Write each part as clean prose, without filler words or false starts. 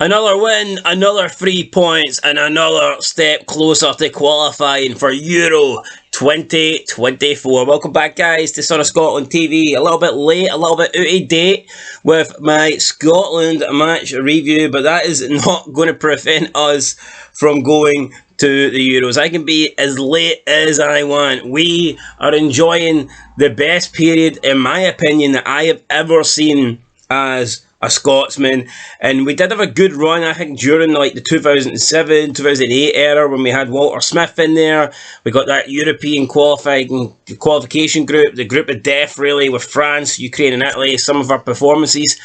Another win, another 3 points, and another step closer to qualifying for Euro 2024. Welcome back, guys, to Son of Scotland TV. A little bit late, a little bit out of date with my Scotland match review, but that is not going to prevent us from going to the Euros. I can be as late as I want. We are enjoying the best period, in my opinion, that I have ever seen as a Scotsman, and we did have a good run, I think, during like the 2007, 2008 era when we had Walter Smith in there. We got that European qualification group, the group of death really, with France, Ukraine and Italy. Some of our performances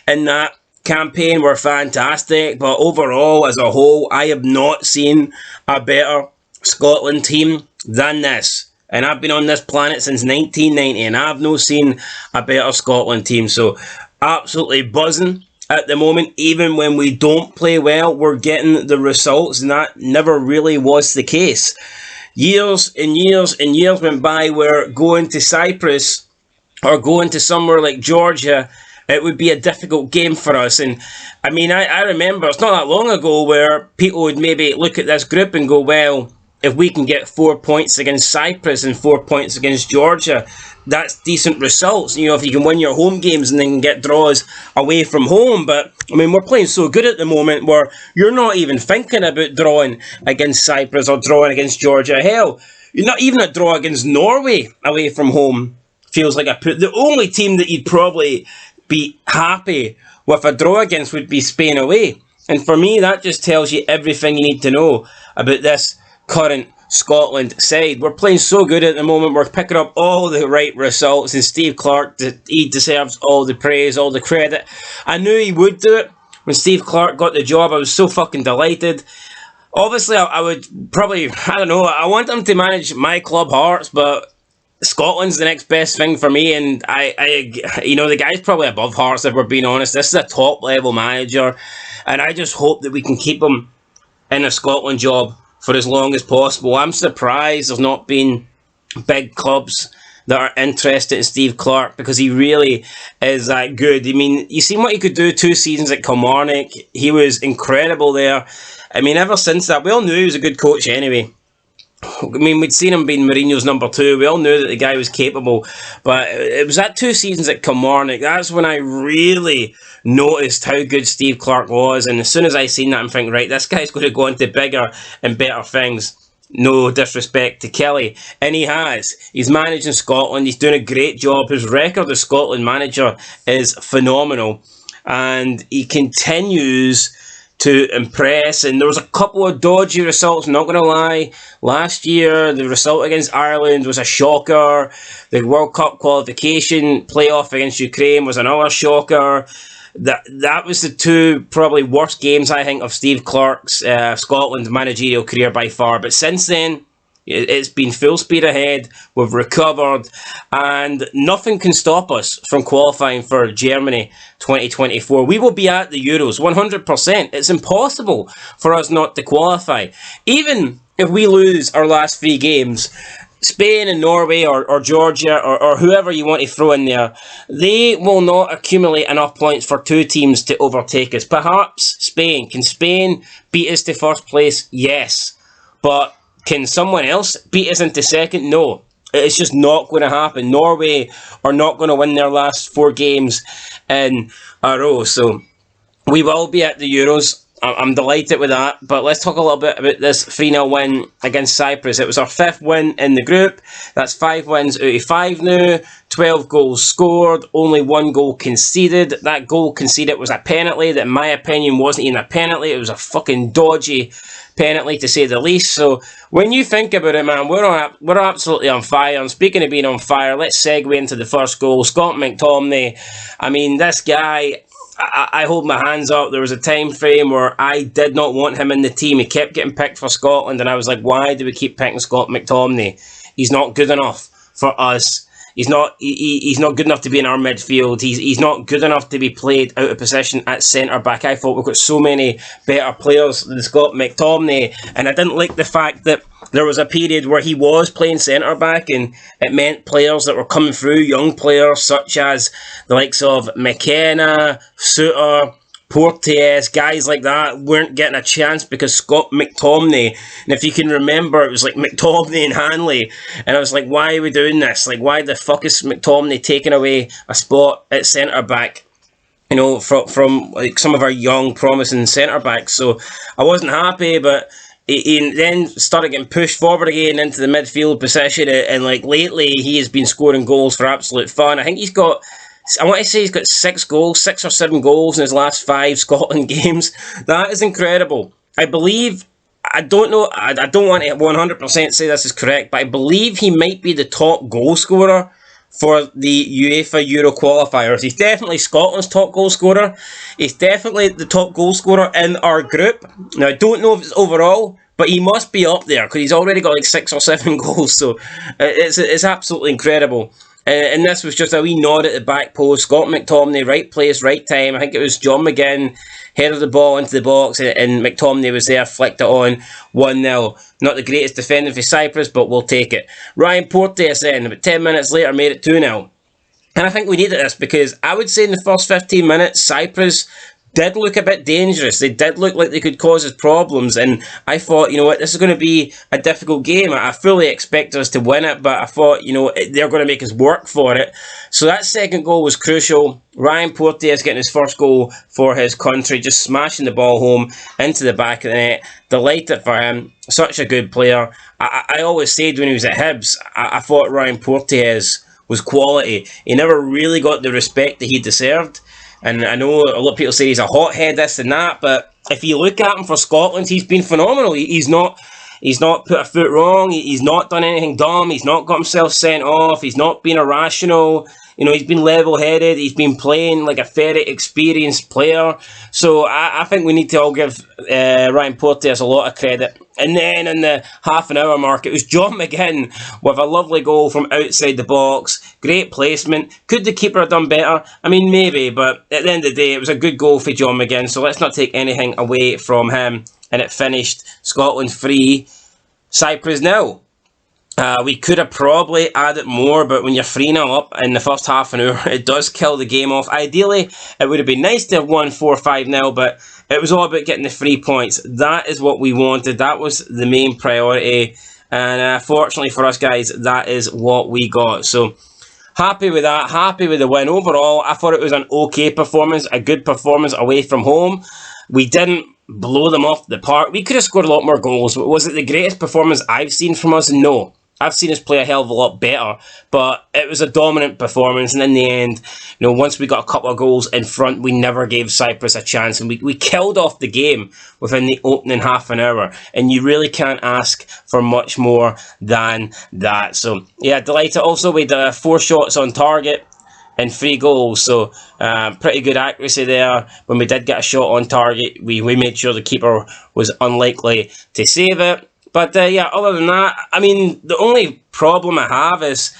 in that campaign were fantastic, but overall, as a whole, I have not seen a better Scotland team than this. And I've been on this planet since 1990, and I've not seen a better Scotland team. So absolutely buzzing at the moment. Even when we don't play well, we're getting the results, and that never really was the case. Years and years and years went by where going to Cyprus or going to somewhere like Georgia, it would be a difficult game for us. And I mean, I remember it's not that long ago where people would maybe look at this group and go, well, if we can get 4 points against Cyprus and 4 points against Georgia, that's decent results. You know, if you can win your home games and then get draws away from home. But, I mean, we're playing so good at the moment where you're not even thinking about drawing against Cyprus or drawing against Georgia. Hell, you're not even a draw against Norway away from home feels like the only team that you'd probably be happy with a draw against would be Spain away. And for me, that just tells you everything you need to know about this current Scotland side. We're playing so good at the moment. We're picking up all the right results, and Steve Clarke, he deserves all the praise, all the credit. I knew he would do it when Steve Clarke got the job. I was so fucking delighted. Obviously, I would probably, I don't know, I want him to manage my club, Hearts, but Scotland's the next best thing for me, and I you know, the guy's probably above Hearts, if we're being honest. This is a top level manager, and I just hope that we can keep him in a Scotland job for as long as possible. I'm surprised there's not been big clubs that are interested in Steve Clarke, because he really is that good. I mean, you seen what he could do 2 seasons at Kilmarnock. He was incredible there. I mean, ever since that, we all knew he was a good coach anyway. I mean, we'd seen him being Mourinho's number 2. We all knew that the guy was capable. But it was that 2 seasons at Kilmarnock, that's when I really noticed how good Steve Clarke was. And as soon as I seen that, I'm thinking, right, this guy's going to go into bigger and better things. No disrespect to Kelly. And he has. He's managing Scotland. He's doing a great job. His record as Scotland manager is phenomenal. And he continues to impress, and there was a couple of dodgy results, I'm not going to lie. Last year, the result against Ireland was a shocker. The World Cup qualification playoff against Ukraine was another shocker. That was the 2 probably worst games, I think, of Steve Clarke's Scotland managerial career by far. But since then, it's been full speed ahead. We've recovered, and nothing can stop us from qualifying for Germany 2024. We will be at the Euros 100%. It's impossible for us not to qualify. Even if we lose our last 3 games, Spain and Norway or Georgia or whoever you want to throw in there, they will not accumulate enough points for 2 teams to overtake us. Perhaps Spain. Can Spain beat us to first place? Yes. But can someone else beat us into second? No. It's just not going to happen. Norway are not going to win their last 4 games in a row. So we will be at the Euros. I'm delighted with that. But let's talk a little bit about this 3-0 win against Cyprus. It was our 5th win in the group. That's 5 wins out of 5 now. 12 goals scored, only 1 goal conceded. That goal conceded was a penalty that, in my opinion, wasn't even a penalty. It was a fucking dodgy penalty, to say the least. So when you think about it, man, we're absolutely on fire. And speaking of being on fire, let's segue into the first goal. Scott McTominay. I mean, this guy, I hold my hands up. There was a time frame where I did not want him in the team. He kept getting picked for Scotland, and I was like, why do we keep picking Scott McTominay? He's not good enough for us. He's not good enough to be in our midfield. He's not good enough to be played out of position at centre-back. I thought we've got so many better players than Scott McTominay, and I didn't like the fact that there was a period where he was playing centre-back, and it meant players that were coming through, young players such as the likes of McKenna, Suter, Porteous, guys like that weren't getting a chance because Scott McTominay, and if you can remember, it was like McTominay and Hanley, and I was like, why are we doing this? Like, why the fuck is McTominay taking away a spot at centre-back? You know, from like some of our young, promising centre-backs. So I wasn't happy, but he then started getting pushed forward again into the midfield position, and like lately he has been scoring goals for absolute fun. I think he's got, I want to say he's got 6 or 7 goals in his last 5 Scotland games. That is incredible. I believe, I don't know, I don't want to 100% say this is correct, but I believe he might be the top goal scorer for the UEFA Euro qualifiers. He's definitely Scotland's top goal scorer. He's definitely the top goal scorer in our group. Now, I don't know if it's overall, but he must be up there because he's already got like 6 or 7 goals. So it's absolutely incredible. And this was just a wee nod at the back post. Scott McTominay, right place, right time. I think it was John McGinn headed the ball into the box, and McTominay was there, flicked it on, 1-0. Not the greatest defending for Cyprus, but we'll take it. Ryan Porteous then, about 10 minutes later, made it 2-0. And I think we needed this because I would say in the first 15 minutes, Cyprus did look a bit dangerous. They did look like they could cause us problems, and I thought, you know what, this is going to be a difficult game. I fully expected us to win it, but I thought, you know, they're going to make us work for it. So that second goal was crucial. Ryan Porteous getting his first goal for his country, just smashing the ball home into the back of the net. Delighted for him. Such a good player. I always said when he was at Hibs, I thought Ryan Porteous was quality. He never really got the respect that he deserved. And I know a lot of people say he's a hothead, this and that, but if you look at him for Scotland, he's been phenomenal. He's not put a foot wrong. He's not done anything dumb. He's not got himself sent off. He's not been irrational. You know, he's been level-headed. He's been playing like a very experienced player. So I think we need to all give Ryan Porteous a lot of credit. And then in the half an hour mark, it was John McGinn with a lovely goal from outside the box. Great placement. Could the keeper have done better? I mean, maybe, but at the end of the day, it was a good goal for John McGinn. So let's not take anything away from him. And it finished Scotland 3, Cyprus 0. We could have probably added more, but when you're 3-0 up in the first half an hour, it does kill the game off. Ideally, it would have been nice to have won 4-5-0, but it was all about getting the 3 points. That is what we wanted. That was the main priority. And fortunately for us, guys, that is what we got. So happy with that. Happy with the win. Overall, I thought it was an okay performance, a good performance away from home. We didn't blow them off the park. We could have scored a lot more goals. Was it the greatest performance I've seen from us? No. I've seen us play a hell of a lot better, but it was a dominant performance, and in the end, you know, once we got a couple of goals in front, we never gave Cyprus a chance, and we killed off the game within the opening half an hour, and you really can't ask for much more than that. So, yeah, delighted. Also, we had 4 shots on target and 3 goals, so pretty good accuracy there. When we did get a shot on target, we made sure the keeper was unlikely to save it. But yeah, other than that, I mean, the only problem I have is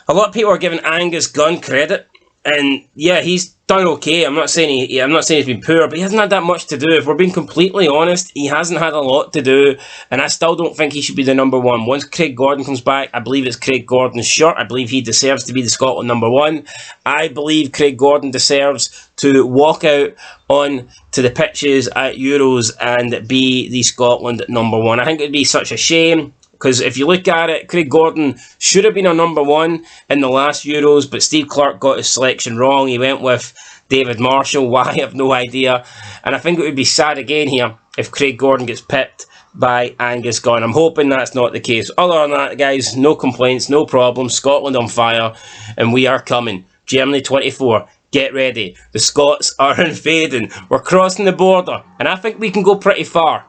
a lot of people are giving Angus Gunn credit, and yeah, he's done okay. I'm not saying he's been poor, but he hasn't had that much to do. If we're being completely honest, he hasn't had a lot to do, and I still don't think he should be the number 1. Once Craig Gordon comes back, I believe it's Craig Gordon's shirt. I believe he deserves to be the Scotland number 1. I believe Craig Gordon deserves to walk out on to the pitches at Euros and be the Scotland number 1. I think it would be such a shame, because if you look at it, Craig Gordon should have been our number 1 in the last Euros, but Steve Clarke got his selection wrong. He went with David Marshall. Why, I have no idea. And I think it would be sad again here if Craig Gordon gets pipped by Angus Gunn. I'm hoping that's not the case. Other than that, guys, no complaints, no problems. Scotland on fire, and we are coming. Germany 24. Get ready. The Scots are invading. We're crossing the border, and I think we can go pretty far.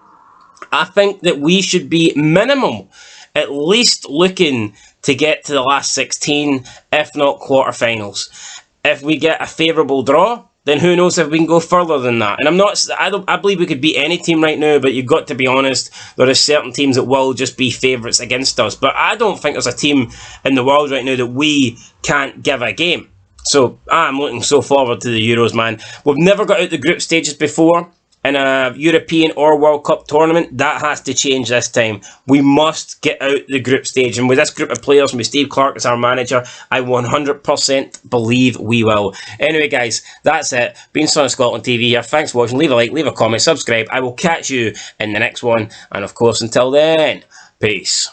I think that we should be minimum, at least looking to get to the last 16, if not quarterfinals. If we get a favourable draw, then who knows if we can go further than that. And I believe we could beat any team right now, but you've got to be honest, there are certain teams that will just be favourites against us. But I don't think there's a team in the world right now that we can't give a game. So I'm looking so forward to the Euros, man. We've never got out the group stages before. in a European or World Cup tournament, that has to change this time. We must get out the group stage, and with this group of players and with Steve Clarke as our manager, I 100% believe we will. Anyway guys, that's it. Been Son of Scotland TV here. Thanks for watching. Leave a like, leave a comment, subscribe. I will catch you in the next one, and of course until then, peace.